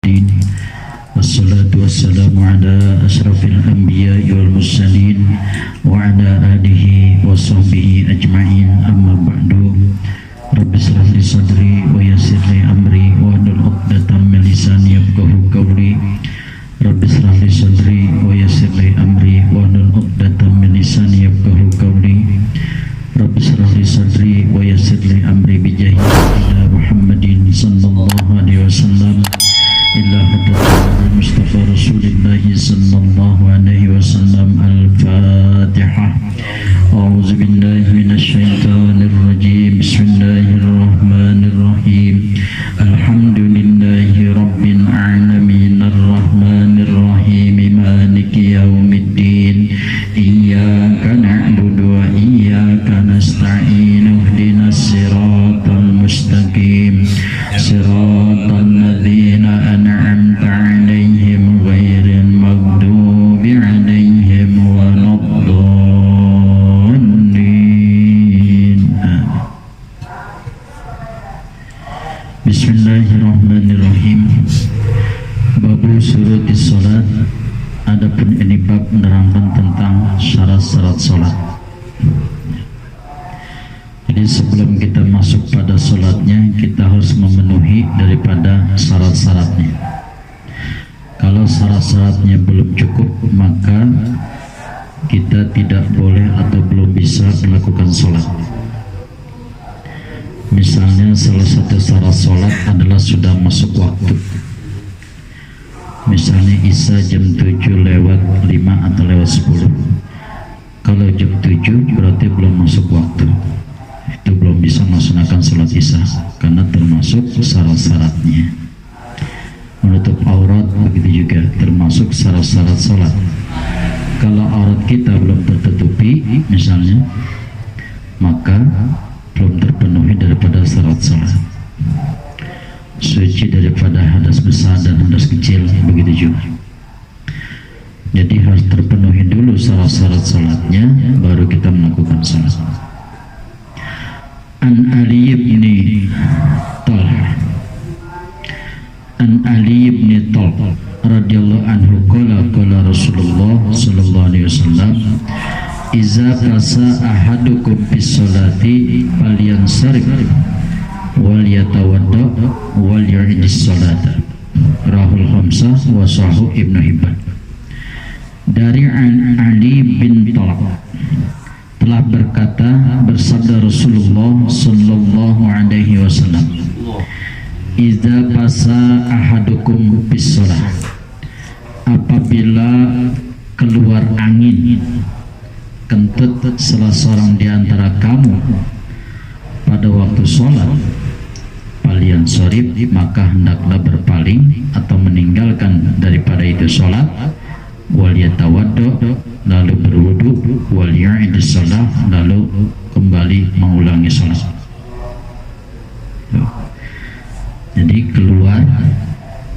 Wassalatu wassalamu ala asrafil anbiya'i wal mursalin wa ala alihi wa sahbihi ajma'in, amma ba'du. Rabbi shrah li sadri wa yassir li amri wa hlul 'uqdatam min lisani yafqahu qawli. Rabbi shrah li sadri wa yassir li amri wa hlul 'uqdatam min lisani yafqahu qawli. Rabbi shrah li sadri wa yassir li amri bi jahi Muhammadin sallallahu alaihi wasallam ila hadratil Mustafa Rasulillah sallallahu alaihi wasallam. Al-Fatihah. A'udzu billahi minasy syaithanir rajim. Bismillahirrahmanirrahim. Alhamdulillahi rabbil alamin arrahmanir rahim maliki yaumiddin. Iyyaka na'budu wa iyyaka nasta'in. Ihdinas siratal mustaqim. Siratal ladzina an'amta 'alaihim ghairil maghdubi 'alaihim waladdallin. Bismillahirrahmanirrahim. Babu surutis salat. Adapun ini bab menerangkan tentang syarat-syarat salat. Jadi sebelum kita masuk pada salatnya, kita harus memenuhi daripada syarat-syaratnya. Kalau syarat-syaratnya belum cukup, maka kita tidak boleh atau belum bisa melakukan salat. Misalnya salah satu syarat salat adalah sudah masuk waktu. Misalnya Isya jam 7 lewat 5 atau lewat 10. Kalau jam 7 berarti belum masuk waktu. Itu belum bisa melaksanakan salat Isya karena termasuk syarat-syaratnya. Menutup aurat begitu juga termasuk syarat-syarat salat. Kalau aurat kita belum tertutupi misalnya, maka belum terpenuhi daripada syarat salat. Suci daripada hadas besar dan hadas kecil begitu juga. Jadi harus terpenuhi dulu syarat-syarat salatnya, baru kita melakukan salat. An Ali bin Talha radhiyallahu anhu qala Rasulullah sallallahu alaihi wasallam, iza qasa ahadukum bis salati falyansarif wal yatawadda wal yu'idis salata. Rahul khamsah wa sahih Ibnu Hibban. Dari Ali bin Talha telah bersabda Rasulullah sallallahu alaihi wasallam, idza basa ahadukum bis shalah, apabila keluar angin kentut salah seorang di antara kamu pada waktu sholat, palian sorib, maka hendaklah berpaling atau meninggalkan daripada itu sholat, wal yatawaddo, lalu berwudu, wal yu'idis shalah, lalu kembali mengulangi sholat. Jadi keluar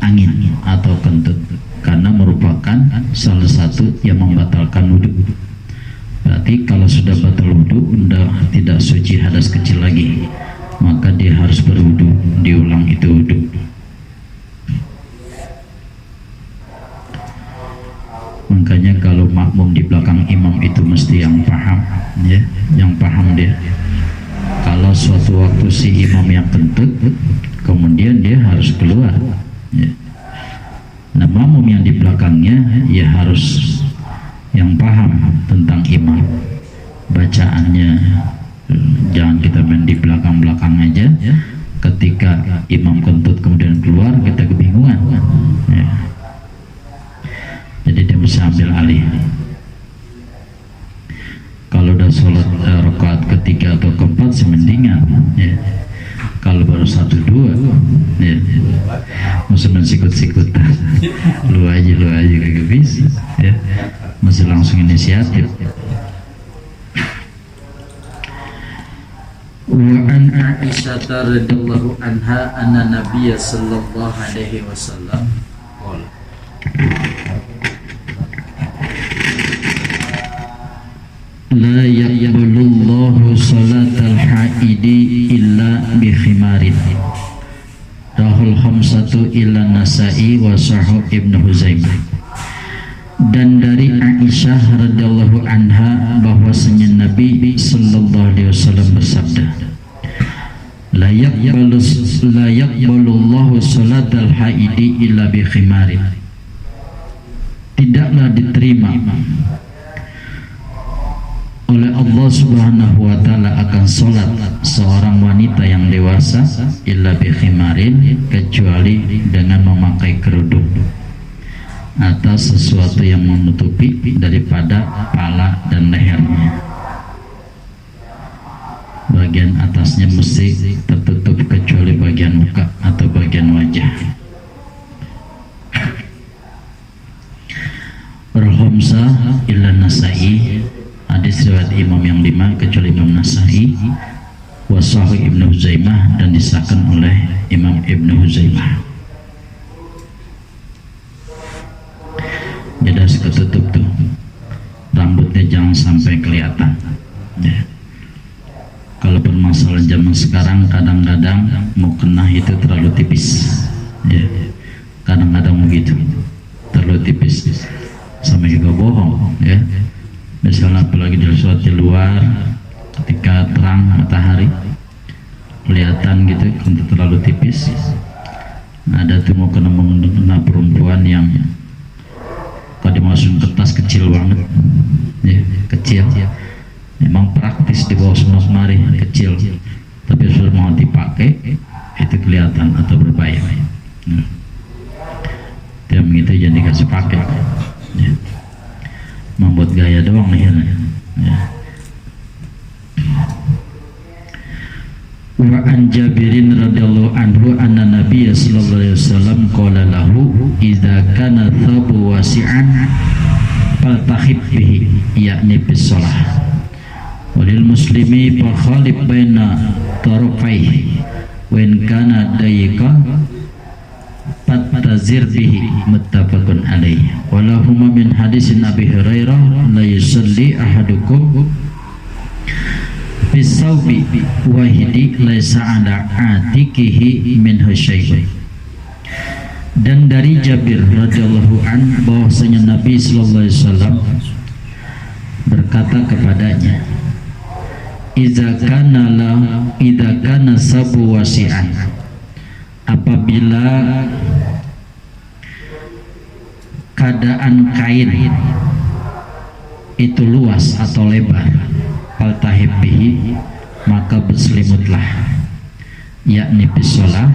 angin atau kentut karena merupakan salah satu yang membatalkan wudu. Berarti kalau sudah batal wudu, sudah tidak suci hadas kecil lagi, maka dia harus berwudu, diulang itu wudu. Makanya kalau makmum di belakang imam itu mesti yang paham, ya, yang paham dia. Kalau suatu waktu si imam yang kentut, kemudian dia harus keluar, ya. Nah, makmum yang di belakangnya ya harus yang paham tentang imam, bacaannya. Jangan kita main di belakang-belakang aja. Ketika imam kentut kemudian keluar, kita kebingungan, ya. Jadi dia bisa ambil alih. Kalau udah sholat rakaat ketiga atau keempat semendingan, ya. Kalau baru 1, 2, ya, mesti sikut-sikutan, lu aja kagak bisa, ya. Mesti langsung inisiatif. Wa an Aisyah radhiyallahu anha anna Nabiy sallallahu alaihi wasallam qala, la yaqbalullahu salatal haidi illa bi khimarin. Rahul khamsatu illa Nasa'i wa Sahih Ibnu Huzaimah. Dan dari Aisyah radhiyallahu anha bahwasanya Nabi sallallahu alaihi wasallam bersabda, la yaqbalullahu salatal haidi illa bi khimarin. Tidaklah diterima oleh Allah Subhanahu wa taala akan salat seorang wanita yang dewasa illa bi khimarin, kecuali dengan memakai kerudung atau sesuatu yang menutupi daripada kepala dan lehernya. Bagian atasnya mesti tertutup kecuali bagian muka atau bagian wajah. Al-Khamsa illa Nasa'i, hadis riwayat Imam yang 5 kecuali Imam Nasa'i, wa Sahih Ibnu Huzaimah, dan disahkan oleh Imam Ibnu Huzaimah. Jadi harus ketutup tuh, rambutnya jangan sampai kelihatan ya. Kalau bermasalah zaman sekarang kadang-kadang mau kena itu terlalu tipis ya, kadang-kadang begitu terlalu tipis sama juga bohong ya. Misalnya apalagi di luar ketika terang matahari kelihatan gitu, untuk terlalu tipis. Ada tuh mau kena perempuan yang kalau dimasukin ke tas kecil banget ya, kecil. Memang praktis di bawah semua kemari kecil, tapi sudah mau dipakai itu kelihatan atau berbahaya. Yang begitu jangan dikasih pakai ya. Membuat gaya doang nih ya. Wa an Jabirin radhiyallahu anhu anna Nabiy sallallahu alaihi wasallam qala lahu idza kana thabu wasi'an faltahib bihi, yakni bis shalah. Walil muslimi fa khalif baina tarafaihi wa in kana dayiqa fattazir bihi, muttafaqun alaihi. Walahuma min hadisin Abi Hurairah la yusalli ahadukum bisawbi wahidi laisa ala atikihi min syai'un. Dan dari Jabir radhiyallahu an bahwasanya Nabi sallallahu alaihi wasallam berkata kepadanya, idza kana sabu wasi'an, apabila keadaan kain itu luas atau lebar, faltahib bihi, maka berselimutlah, yakni bisolah,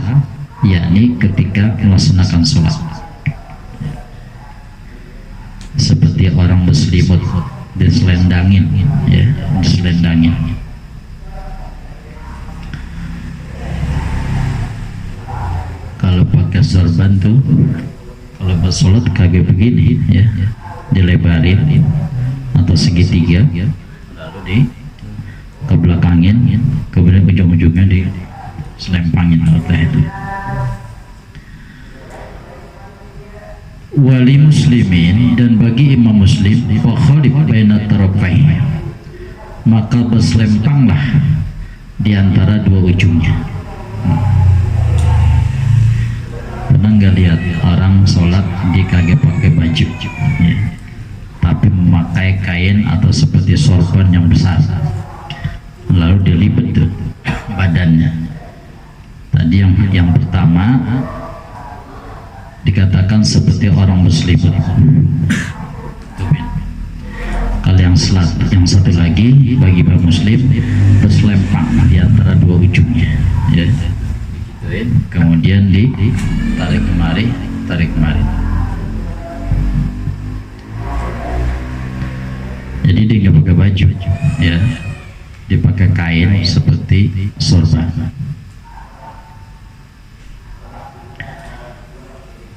yakni ketika melaksanakan sholat. Seperti orang berselimut diselendangin ya, diselendangin. Kalau pakai sorban tuh, kalau bersolat kagak begini ya, dilebarin atau segitiga, lalu di kebelakangin, kemudian ujung-ujungnya di selempangin atau itu. Wali muslimin, dan bagi imam muslim, wa khalif baina tarafai, maka berselempanglah di antara dua ujungnya. Pernah nggak lihat orang sholat di kagak pakai baju ya, tapi memakai kain atau seperti sorban yang besar, lalu dilipat tuh badannya. Tadi yang pertama dikatakan seperti orang berselimut. Kalau yang satu lagi bagi bagi muslim berselempang di antara dua ujungnya ya. Kemudian ditarik kemari, tarik kemari. Jadi dia nggak pakai baju ya, dia pakai kain seperti sorban.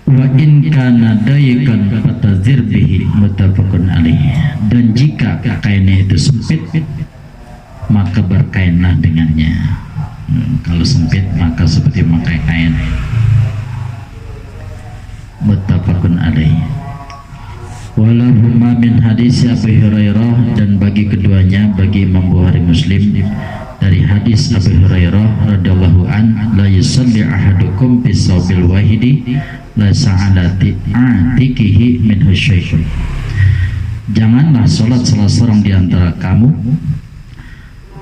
Wa in kana dayikan fatazir bihi, muttafaqun alaihi. Dan jika kainnya itu sempit, maka berkainlah dengannya. Kalau sempit maka seperti memakai kain. Muttafaqun alaihi. Walahuma min hadis Abu Hurairah, dan bagi keduanya, bagi Imam Bukhari Muslim, dari hadis Abu Hurairah radhiyallahu an, la yusalli ahadukum bis sawbil wahidi la sa'alati atikihi minhu syai'un. Janganlah salat salah seorang di antara kamu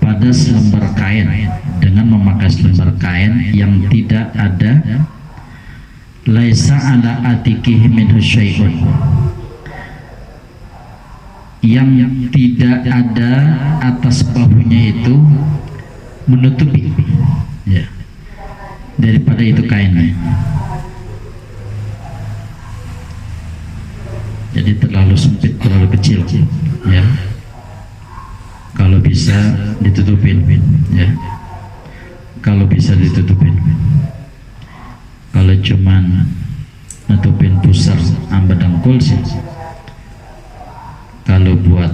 pada selembar kain dengan memakai selembar kain yang tidak ada laisa ala atikihi minhu syai'un, yang tidak ada atas bahunya itu menutupi, ya, daripada itu kainnya. Jadi terlalu sempit, terlalu kecil, ya. Kalau bisa ditutupin, ya. Kalau bisa ditutupin. Kalau cuman nutupin pusar amba dengkul sih, kalau buat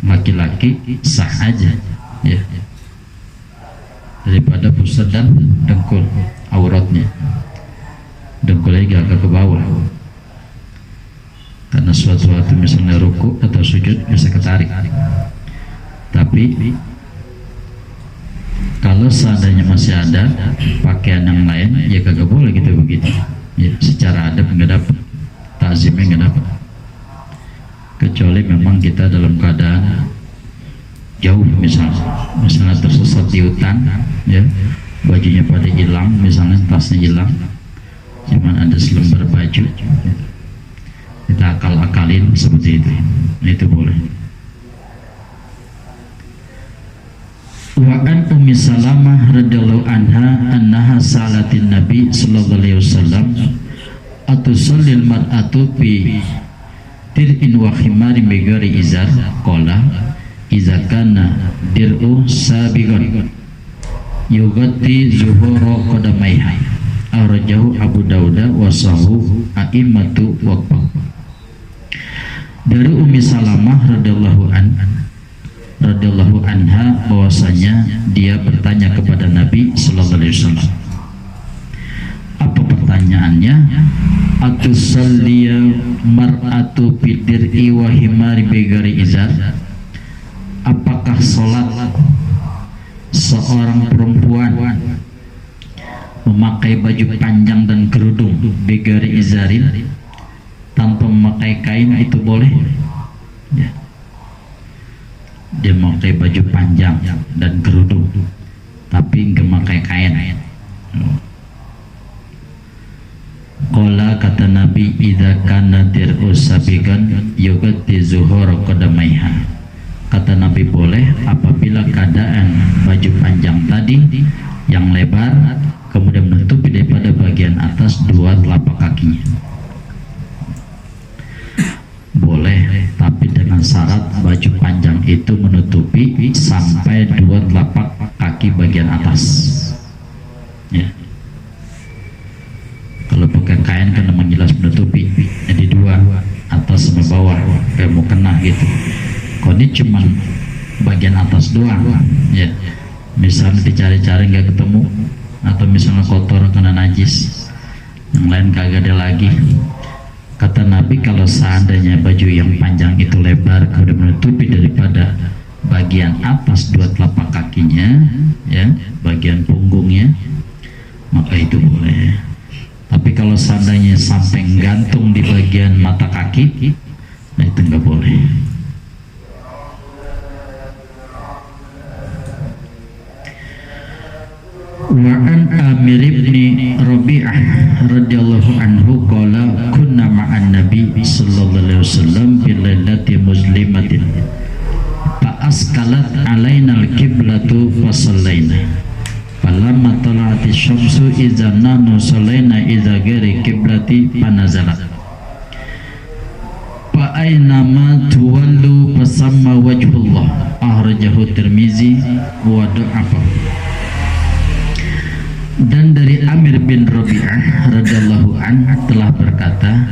laki-laki sah aja, ya, daripada pusar dan dengkul auratnya, dengkulnya agak ke bawah, karena suatu waktu misalnya ruku atau sujud bisa ketarik. Tapi kalau seandainya masih ada pakaian yang lain, ya kagak boleh gitu begitu, ya, secara adab nggak dapat, takzimnya nggak dapat, kecuali memang kita dalam keadaan jauh, misalnya tersesat di hutan, ya, bajunya pada hilang, misalnya tasnya hilang, cuman ada selembar baju, ya, kita akal-akalin seperti itu boleh. Wa an Ummi Salamah radhiyallahu anha annaha salatin Nabi sallallahu alaihi wasallam atusallil mar'atu bi dir'in wa khimarin bi ghairi izar qala idza kana dir'u sabiqan yughatti zuhura qadamaiha arajahu Abu Dawud wa sahu a'immatu waqfah. Dari Ummi Salamah radhiyallahu anha bahwasanya dia bertanya kepada Nabi sallallahu alaihi wasallam. Apa pertanyaannya? Atusalliya mar'atu bidir'i wa himari bigari izar. Apakah salat seorang perempuan memakai baju panjang dan kerudung bigari izarin, tanpa memakai kain, itu boleh? Ya. Dia memakai baju panjang dan kerudung tapi nggak memakai kain. Qala, kata Nabi, idza kana dir'u sabiqan yughatti zuhura qadamaiha. Kata Nabi, boleh apabila keadaan baju panjang tadi yang lebar kemudian menutupi daripada bagian atas dua telapak kakinya. Boleh, tapi dengan syarat baju panjang itu menutupi sampai dua telapak kaki bagian atas, ya. Kalau pakai kain kan memang jelas menutupi, jadi dua, atas sama bawah, kayak mau kena gitu. Kalau ini cuman bagian atas doang, ya. Misalnya dicari-cari nggak ketemu, atau misalnya kotor kena najis, yang lain kagak ada lagi. Kata Nabi, kalau seandainya baju yang panjang itu lebar kemudian menutupi daripada bagian atas dua telapak kakinya, ya, bagian punggungnya, maka itu boleh. Tapi kalau seandainya sampai gantung di bagian mata kaki, nah itu nggak boleh. Wa an Amir ibn Rabi'ah radhiyallahu anhu qala kunna ma'an Nabi sallallahu alaihi wasallam bil lailati muslimatin fa askalat alaina al-qiblatu fa sallaina falamma tala'ati syamsu idza nahnu sallaina idza ghairi qiblati fa nazalat fa aina ma tuwallu fasamma wajhullah akhrajahu Tirmizi wa da'afa. Dan dari Amir bin Rabi'ah radhiyallahu anhu telah berkata,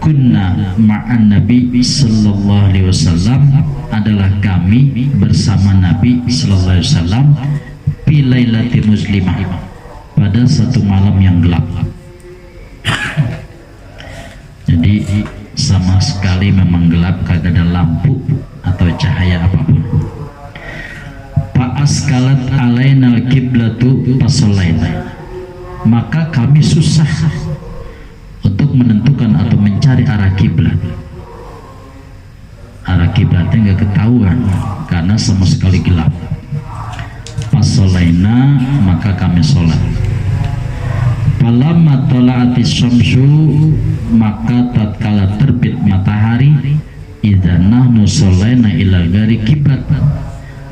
kunna ma'an Nabi sallallahu alaihi wasallam, adalah kami bersama Nabi sallallahu alaihi wasallam fi lailati muslimah, pada satu malam yang gelap. Jadi sama sama sekali memang gelap, kagak ada lampu atau cahaya apapun. Fa askalat alainal kiblatu fasolaina, maka kami susah untuk menentukan atau mencari arah kiblat. Arah kiblatnya nggak ketahuan karena sama sekali gelap. Fasolaina, maka kami sholat. Falamma tola'atis syamsu, maka tatkala terbit matahari, idza nahnu sholaina ila ghairi kiblat,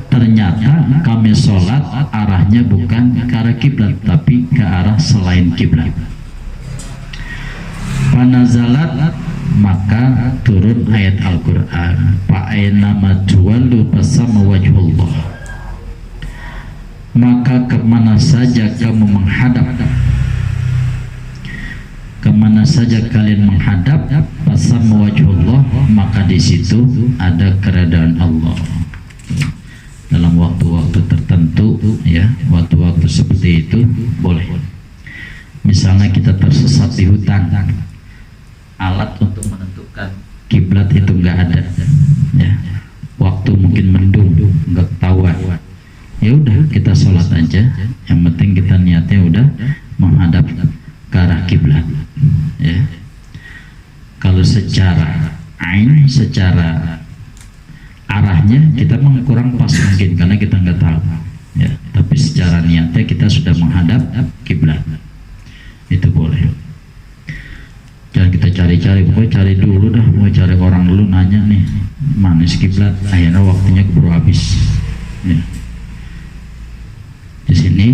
ternyata kami sholat arahnya bukan ke arah kiblat tapi ke arah selain kiblat. Panazalat, maka turun ayat Al-Quran, fa'aina majuwalu fasama wajhullah, maka kemana saja kamu menghadap, kemana saja kalian menghadap, fasama wajhullah, maka di situ ada keredaan Allah. Dalam waktu-waktu tertentu, ya, waktu-waktu seperti itu boleh. Misalnya kita tersesat di hutan, alat untuk menentukan kiblat itu nggak ada, ya. Waktu mungkin mendung, nggak ketahuan. Ya udah, kita sholat aja. Yang penting kita niatnya udah menghadap ke arah kiblat, ya. Kalau secara ain, secara arahnya kita memang kurang pas mungkin karena kita nggak tahu, ya. Tapi secara niatnya kita sudah menghadap kiblat, itu boleh. Jangan kita cari-cari, pokoknya cari dulu dah, mau cari orang dulu, nanya nih mana kiblat, akhirnya waktunya keburu habis, ya. Di sini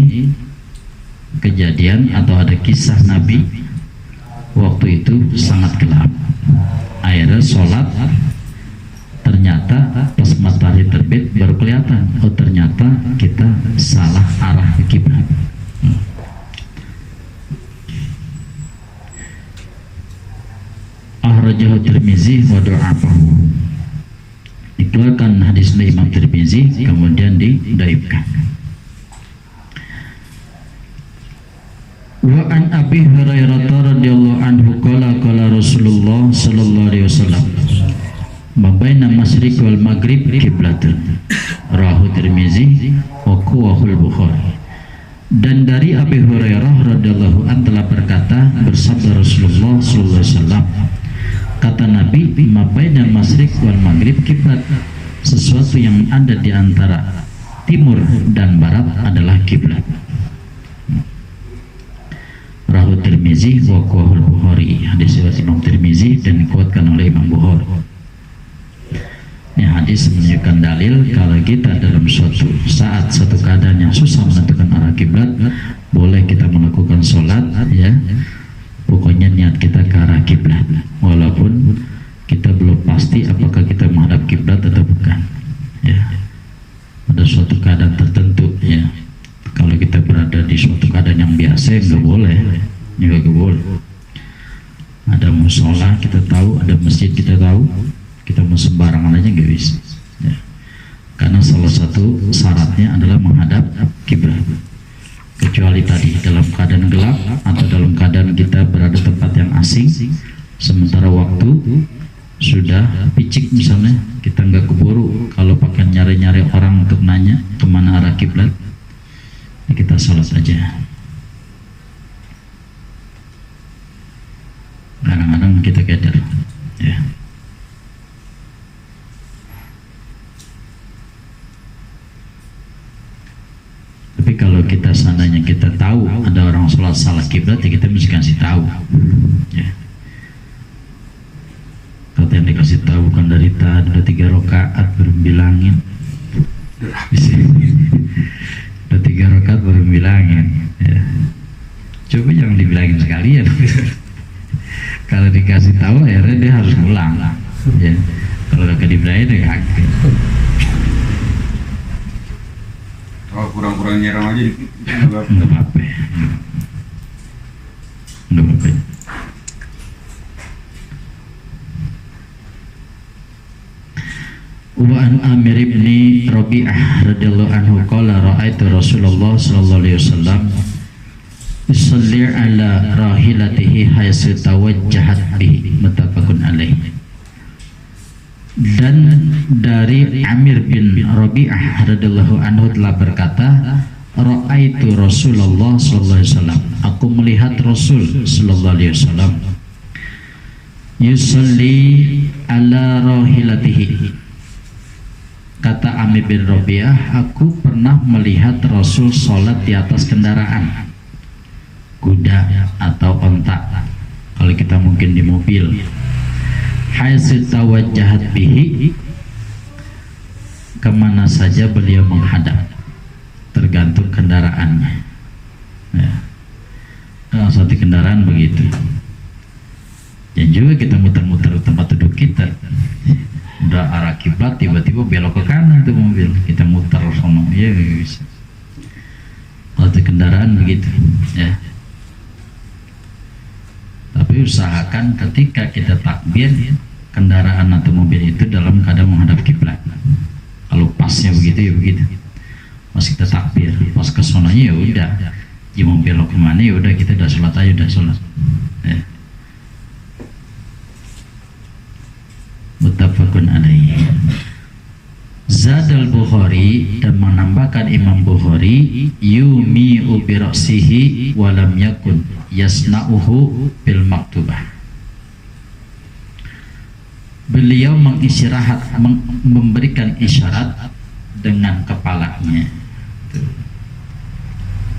kejadian atau ada kisah Nabi waktu itu sangat gelap, akhirnya sholat, ternyata pas matahari terbit baru kelihatan, oh ternyata kita salah arah kiblat. Akhrajahu Tirmizi wa da'afahu, dikeluarkan hadis dari Imam Tirmizi kemudian didaifkan. Wa an Abi Hurairah radhiyallahu anhu qala qala Rasulullah sallallahu alaihi wasallam, mabaina masyriq wal maghrib qiblatun, rawahu Tirmizi wa qawahul Bukhari. Dan dari Abi Hurairah radhiyallahu anhu telah berkata, bersabda Rasulullah sallallahu alaihi wasallam, kata Nabi, mabaina masyriq wal maghrib kiblat, sesuatu yang ada di antara timur dan barat adalah kiblat. Rahu Tirmizi wa qawahul Bukhari, hadis riwayat Imam Tirmizi dan dikuatkan oleh Imam Bukhari. Ini hadis menunjukkan dalil kalau kita dalam suatu saat, suatu keadaan yang susah menentukan arah kiblat, boleh kita melakukan sholat, ya. Pokoknya niat kita ke arah kiblat, walaupun kita belum pasti apakah kita menghadap kiblat atau bukan, ya. Pada suatu keadaan tertentu, ya. Kalau kita berada di suatu keadaan yang biasa, nggak boleh, nggak boleh. Ada musola kita tahu, ada masjid kita tahu, kita mau sembarangan aja nggak bisa, ya. Karena salah satu syaratnya adalah menghadap kiblat. Kecuali tadi dalam keadaan gelap atau dalam keadaan kita berada tempat yang asing, sementara waktu sudah picik, misalnya kita nggak keburu kalau pakai nyari-nyari orang untuk nanya kemana arah kiblat, ya kita sholat aja. Kadang-kadang kita keder, ya. Tapi kalau kita seandainya kita tahu ada orang sholat salah kiblat, ya kita mesti kasih tahu, ya. Kalau yang dikasih tahu bukan dari tadi udah 3 rakaat baru bilangin, udah 3 rakaat baru bilangin, ya. Coba jangan dibilangin sekalian. Kalau dikasih tahu akhirnya dia harus ngulang, ya. Kalau udah dibilangin dia kaget. Kalau kurang-kurang nyerang aja dikit, nggak apa-apa. Nggak apa-apa. Wa an Amir ibn Rabi'ah radhiyallahu anhu qala ra'aitu Rasulullah sallallahu alaihi wasallam yusalli ala rahilatihi haitsu tawajjahat bihi, muttafaqun alaih. Dan dari Amir bin Rabi'ah radhiyallahu anhu telah berkata, ra'aitu Rasulullah sallallahu alaihi wasallam, aku melihat Rasul sallallahu alaihi wasallam yusalli ala rahilatihi. Kata Amir bin Rabi'ah, aku pernah melihat Rasul sholat di atas kendaraan, kuda atau onta, kalau kita mungkin di mobil. Haitsu tawajjahat bihi, kemana saja beliau menghadap, tergantung kendaraannya. Ya. Kalau satu kendaraan begitu. Dan juga kita muter-muter tempat duduk kita, udah arah kiblat tiba-tiba belok ke kanan tuh mobil, kita muter sama ya bisa. Kalau itu kendaraan begitu, ya. Tapi usahakan ketika kita takbir, kendaraan atau mobil itu dalam keadaan menghadap kiblat. Kalau pasnya begitu ya begitu. Pas kita takbir, pas ke sonanya ya udah, dia mau belok kemana ya udah, kita udah sholat aja, udah sholat. Ya. Muttafaqun alaihi. Zadal Bukhari, dan menambahkan Imam Bukhari, yumi'u bi ra'sihi wa lam yakun yasna'uhu bil maktubah. Beliau memberikan isyarat dengan kepalanya.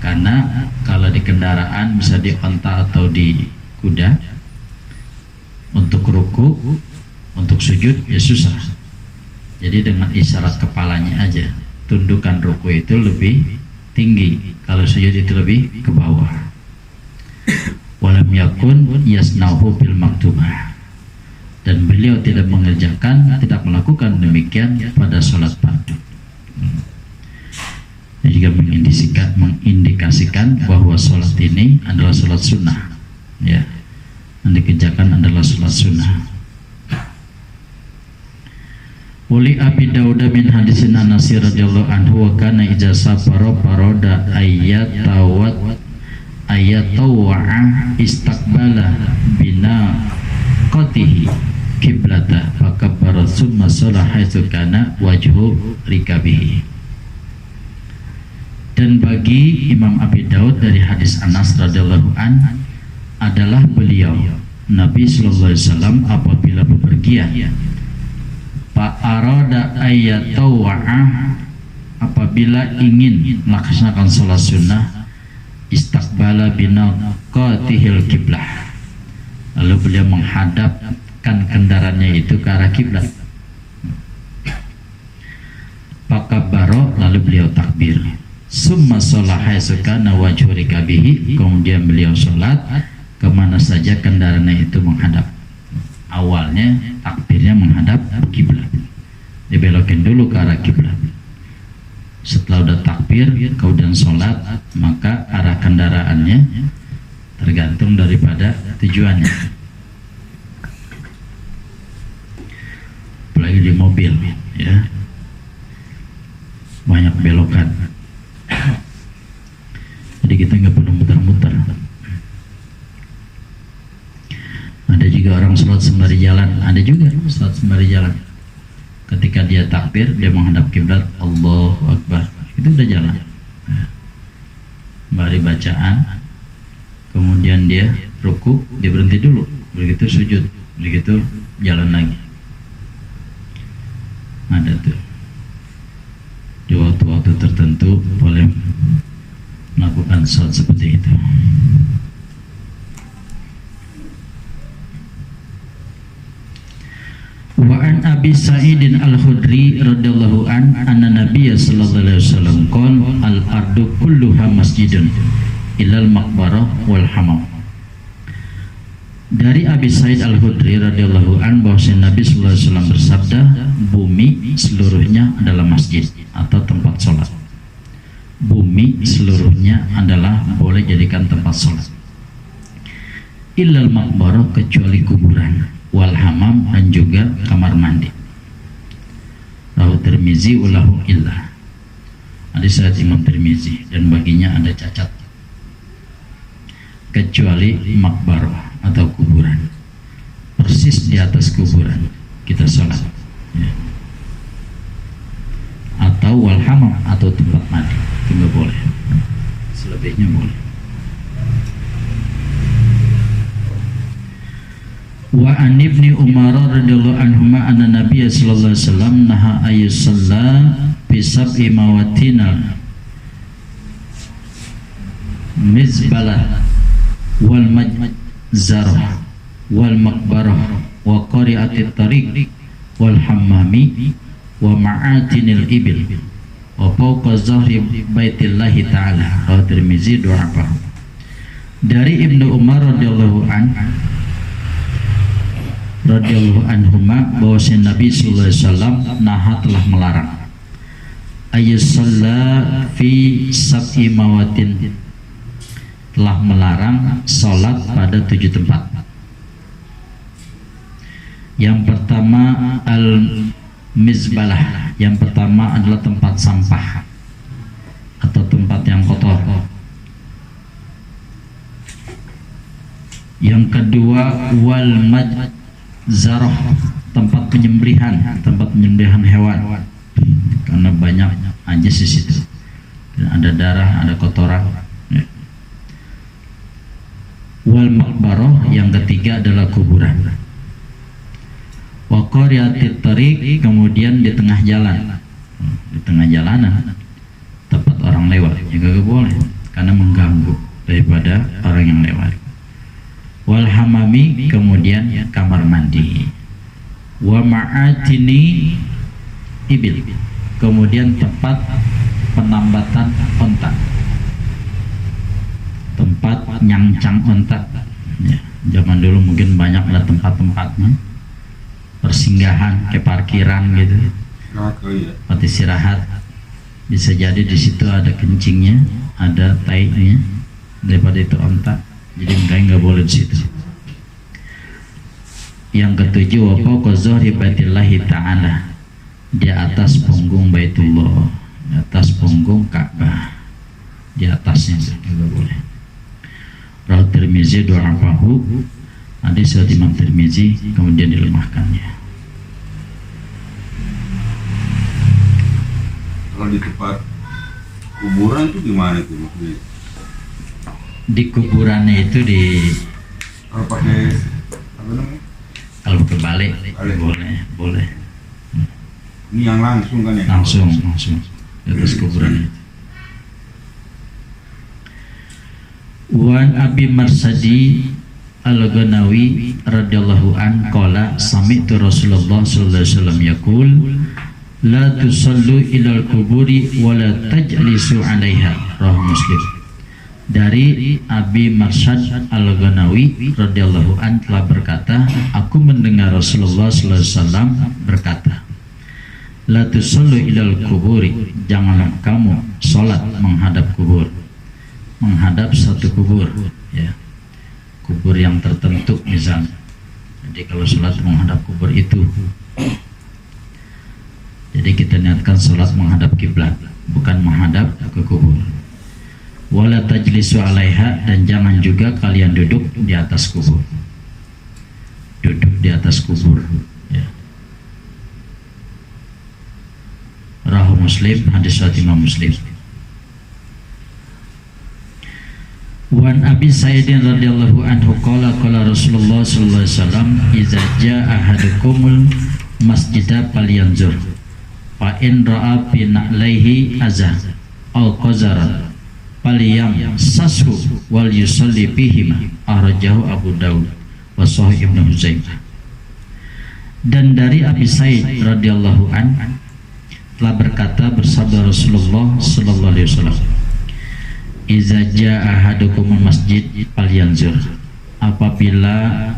Karena kalau di kendaraan, bisa di onta atau di kuda, untuk ruku, untuk sujud ya susah. Jadi dengan isyarat kepalanya aja. Tundukan ruku itu lebih tinggi, kalau sujud itu lebih ke bawah. Walam yakun yasnahu bil maktubah, dan beliau tidak mengerjakan, tidak melakukan demikian pada sholat fardu. Ini juga mengindikasikan bahwa sholat ini adalah sholat sunnah, ya, yang dikerjakan adalah sholat sunnah. Uli Abi Dawud min hadisin Anas radhiyallahu anhu, wa kana idza safara farada ayatawwa istaqbala bina qatihi kiblata fakabbara summa shalah haitsu kana wajhu rikabihi. Dan bagi Imam Abi Dawud dari hadis Anas radhiyallahu an adalah beliau Nabi sallallahu alaihi wasallam apabila bepergian, fa'arada ayatawwa'ah, apabila ingin melaksanakan sholat sunnah, istaqbala binaqatihil kiblah, lalu beliau menghadapkan kendaraannya itu ke arah kiblat. Fakabbaro, lalu beliau takbir. Summa sholah haisukana wajhu rikabihi, kemudian beliau sholat kemana saja kendaraannya itu menghadap. Awalnya takbirnya menghadap kiblat, dibelokin dulu ke arah kiblat. Setelah udah takbir kemudian sholat, maka arah kendaraannya tergantung daripada tujuannya. Apalagi di mobil, ya, banyak belokan, jadi kita nggak perlu muter-muter. Ada juga orang sholat sembari jalan, ada juga sholat sembari jalan. Ketika dia takbir, dia menghadap kiblat, Allahu Akbar, itu udah jalan. Sembari bacaan, kemudian dia ruku, dia berhenti dulu, begitu sujud, begitu jalan lagi. Ada tuh di waktu-waktu tertentu boleh melakukan sholat seperti itu. Wa an Abi Sa'idin Al-Khudri radhiyallahu an anna Nabiy sallallahu alaihi wasallam qala al-ardu kulluha masjidun illal maqbarah wal hamam. Dari Abi Sa'id Al-Khudri radhiyallahu an bahwasanya Nabi sallallahu alaihi wasallam bersabda, bumi seluruhnya adalah masjid atau tempat sholat. Bumi seluruhnya adalah boleh jadikan tempat sholat. Illal maqbarah, kecuali kuburan, wal hamam, dan juga kamar mandi. Rahu Tirmizi ulahu illah, hadis riwayat Imam Tirmizi, dan baginya ada cacat. Kecuali makbarah atau kuburan, persis di atas kuburan kita sholat, ya. Atau wal hamam, atau tempat mandi, itu nggak boleh. Selebihnya boleh. Wa an ibni Umar radhiyallahu anhuma anna Nabiy sallallahu alaihi wasallam naha ayyusalla bi sab'i mawatina mizbalah wal majzarah wal maqbarah wa qari'atit tariq wal hammami wa ma'atinil ibil wa fawqa zahri baitillahi ta'ala. Rawahu Tirmizi du'afa. Dari Ibnu Umar radhiyallahu anhuma bahwasanya Nabi sallallahu alaihi wasallam naha telah melarang ayyusalla fi sab'i mawatin, telah melarang salat pada 7 tempat. Yang pertama al-mizbalah, yang pertama adalah tempat sampah atau tempat yang kotor. Yang kedua wal majzarah, tempat penyembelihan hewan, karena banyak najis di situ, ada darah, ada kotoran. Wal maqbarah, yang ketiga adalah kuburan. Wa qari'atit tariq, kemudian di tengah jalan, di tengah jalanan tempat orang lewat juga gak boleh karena mengganggu daripada orang yang lewat. Wal hamami, kemudian kamar mandi. Wa ma'atini ibil, kemudian tempat penambatan onta, tempat nyangcang onta ya, zaman dulu mungkin banyak ada tempat-tempatnya, persinggahan ke parkiran gitu, tempat istirahat. Bisa jadi di situ ada kencingnya, ada tainya, daripada itu onta, jadi nggak boleh di situ. Yang ketujuh wa fawqa zahri baitillahi ta'ala, di atas punggung Baitullah, di atas punggung Ka'bah, di atasnya nggak boleh. Rawahu Tirmizi du'afahu, hadis riwayat Imam Tirmizi kemudian dilemahkannya. Kalau di tempat kuburan itu gimana itu maksudnya? Di kuburannya itu di Kalau pakai apa namanya? kalau kebalik boleh. Ini yang langsung kan ya? Langsung di atas kuburan itu. Wan Abi Marsadi Al-Ghanawi radhiyallahu an qala sami'tu Rasulullah sallallahu alaihi wasallam yaqul la tusallu ilal kuburi wa la tajlisu 'alaiha. Rawahu Muslim. Dari Abi Marsad Al-Ghanawi radhiyallahu an telah berkata, aku mendengar Rasulullah sallallahu alaihi wasallam berkata, la tusallu ilal kuburi, janganlah kamu salat menghadap kubur, menghadap satu kubur ya, kubur yang tertentu misalnya. Jadi kalau sholat menghadap kubur itu, jadi kita niatkan sholat menghadap kiblat, bukan menghadap ke kubur. Wala tajlisu 'alaiha, dan jangan juga kalian duduk di atas kubur, duduk di atas kubur ya. Rawahu Muslim, hadis riwayat Imam Muslim. Wan Abi Sa'idin radhiyallahu anhu qala qala Rasulullah sallallahu alaihi wasallam idza jaa ahadukumul masjida falyanzur fa in ra'a bi na'laihi azza aw qazara falyam sashu wal yusalli bihima. Akhrajahu Abu Daud wa Sahih Ibnu Huzaimah. Dan dari Abi Sa'id radhiyallahu an telah berkata, bersabda Rasulullah sallallahu alaihi wasallam, iza jaa ahadukumul masjid falyanzur, apabila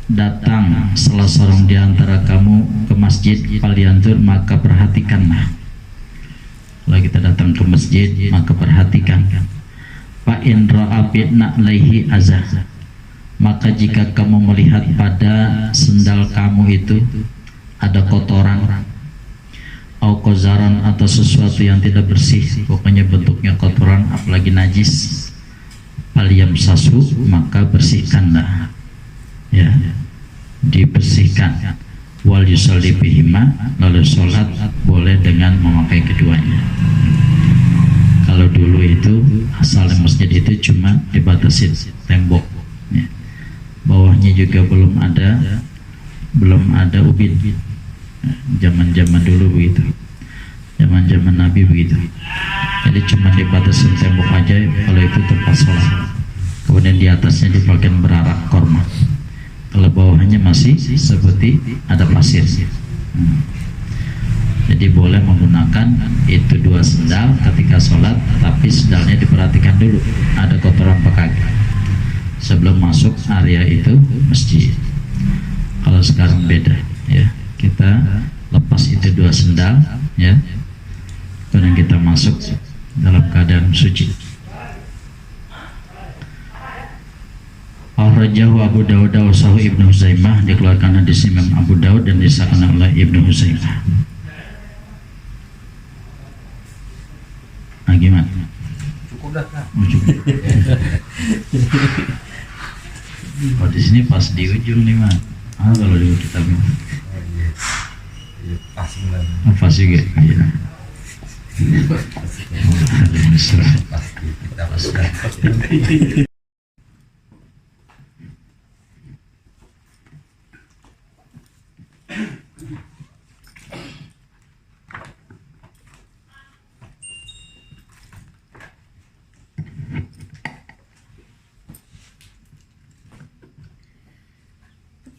datang salah seorang di antara kamu ke masjid, falyanzur, maka perhatikanlah. Kalau kita datang ke masjid maka perhatikan. Fa in ra'a bi na'laihi azza, maka jika kamu melihat pada sendal kamu itu ada kotoran, au kozaran, atau sesuatu yang tidak bersih, pokoknya bentuknya kotoran apalagi najis, faliyam sasu, maka bersihkanlah ya, dibersihkan. wal yusalli bihima, lalu sholat boleh dengan memakai keduanya. Kalau dulu itu asalnya masjid itu cuma dibatasi tembok, ya. Bawahnya juga belum ada ubin. Zaman-zaman dulu begitu, zaman-zaman Nabi begitu. Jadi cuma dibatasi tembok aja kalau itu tempat sholat. Kemudian di atasnya dipakai berarak korma. Kalau bawahnya masih seperti ada pasir. Jadi boleh menggunakan itu 2 sendal ketika sholat, tapi sendalnya diperhatikan dulu ada kotoran apa kagak sebelum masuk area itu masjid. Kalau sekarang beda, ya, kita lepas itu 2 sendal, ya, kemudian kita masuk dalam keadaan suci. Al-Rajahu Abu Dawud wa Sahu Ibnu Huzaimah, dikeluarkan hadis Imam Abu Dawud dan disahkan oleh Ibnu Huzaimah. Nah, gimana? Cukup dah. Oh, cukup. Oh, di sini pas di ujung nih, Mas. Kalau di kitabnya. Pas benar. Oh, pas juga. Iya. Pas.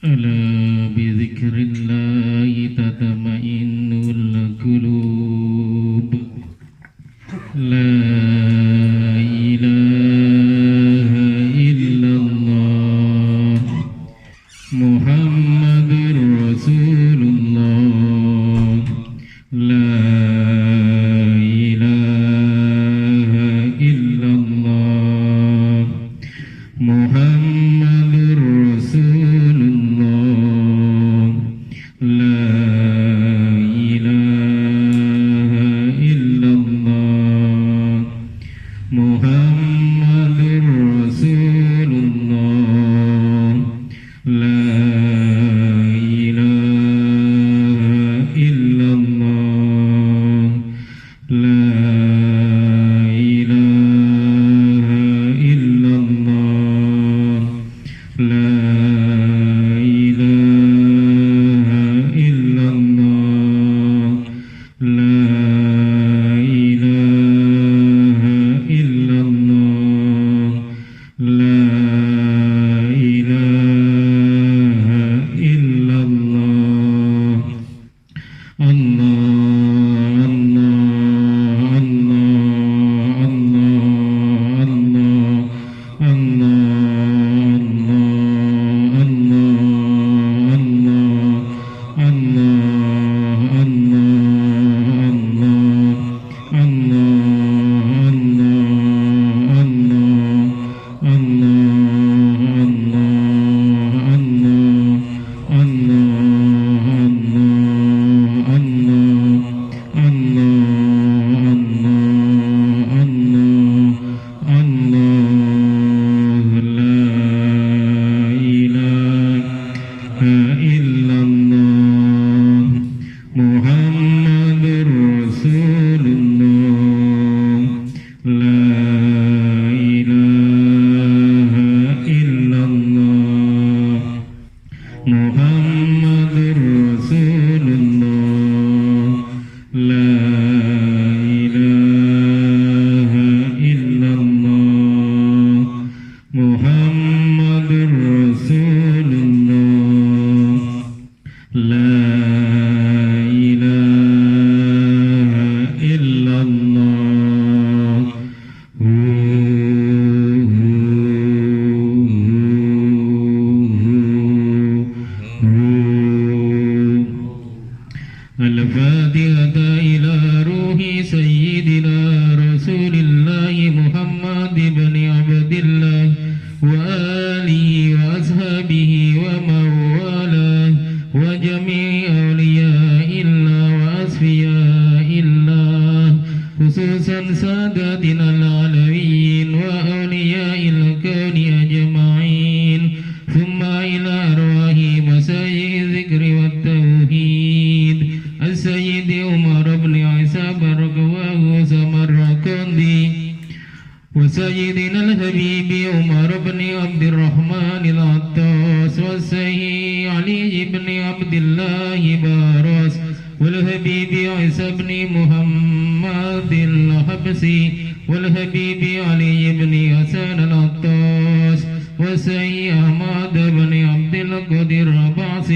ألا بذكر الله تطمئن القلوب لا إله إلا الله محمد رسول الله لا إله إلا الله محمد رسول الله لا إله إلا الله محمد رسول الله لا إله إلا الله لا إله إلا الله لا إله إلا الله لا إله إلا الله لا إله إلا الله الله الله الله الله الله إلا الله محمد رسول الله لا إله إلا الله محمد رسول الله لا إله إلا الله محمد رسول الله لا إله إلا الله الفاتحة إلى روح سيدنا رسول الله محمد بن عبد الله وآله وأصحابه ومن والاه وجميع أولياء الله وأصفياء الله خصوصا ساداتنا العلويين وأولياء الكون أجمعين ثم إلى أرواح مساجد الذكر والتوحيد علي بن عبد الله بارس والحبيب عيسى بن محمد الحبسي والحبيب علي بن حسن العطاس وسي أحمد بن عبد القادر باس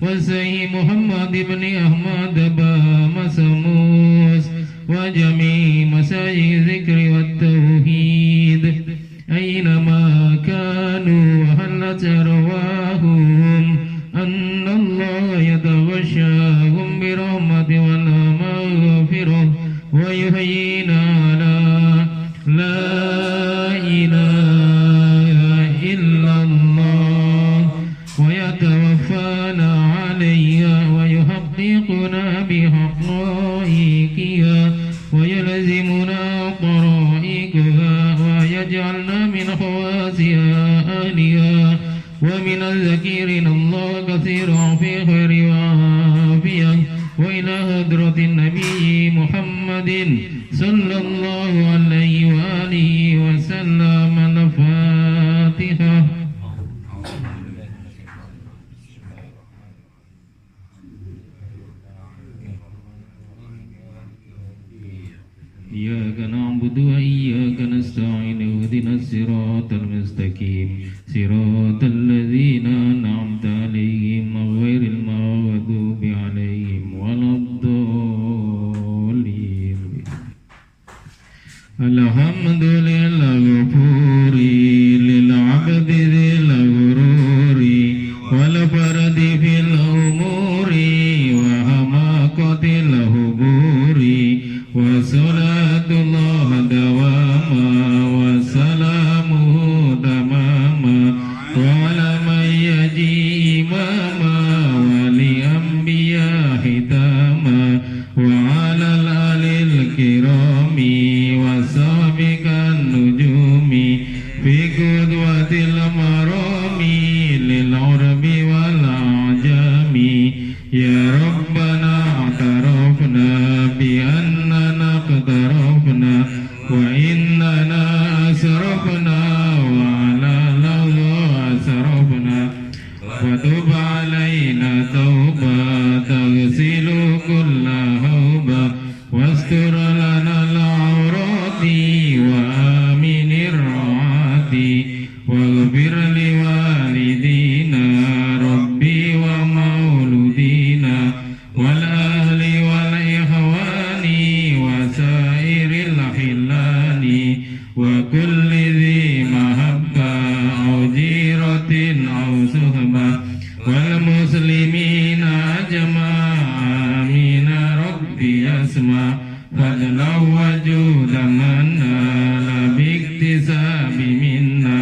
وسي محمد بن أحمد بامسموس وجميع مساجد الذكر والتوحيد أينما كانوا وحلت أرواحهم أن الله يتغشاهم برحمة والمغفرة ويحيينا على لا إله إلا الله ويتوفانا عليها ويحققنا بحقائقها ويلزمنا طرائقها ويجعلنا من خواسها أهلها ومن الذكرين الله كثيرا في خير وعافية وإلى حضرة النبي محمد صلى الله عليه وآله وسلم الفاتحة. إياك نعبد وإياك نستعين اهدنا الصراط المستقيم صراط الذين أنعمت عليهم غير المغضوب عليهم ولا الضالين. الحمد لله غفور للعبد ذي الغرور والفرد في الأمور وحماقة الهبور وصلاة الله دواما وسلامه تماما وعلى من يجي إماما ولأنبياء ختاما وعلى الآل الكرام وصحبك النجوم في قدوة المرام للعرب والعجم. يا ربنا اعترفنا بأننا اقترفنا وإننا أسرفنا وعلى لظى أسرفنا وتب علينا توبة تغسل كل هوبة واستر لنا العورات وآمن الرعاة واغفر لوالدينا ربي ومولودينا والأهل والإخوان وسائر الأحلان وكل ذي محبة أو جيرة أو صحبة والمسلمين أجمعين. آمين ربي أسمع فضلا وجودا منا باكتساب منا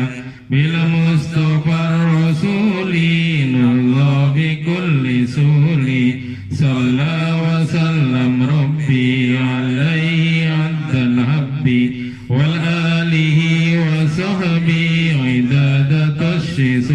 بالمصطفى الرسول نرضى بكل سول صلى وسلم ربي عليه عد الحب والآله وصحبه عداد تشخيص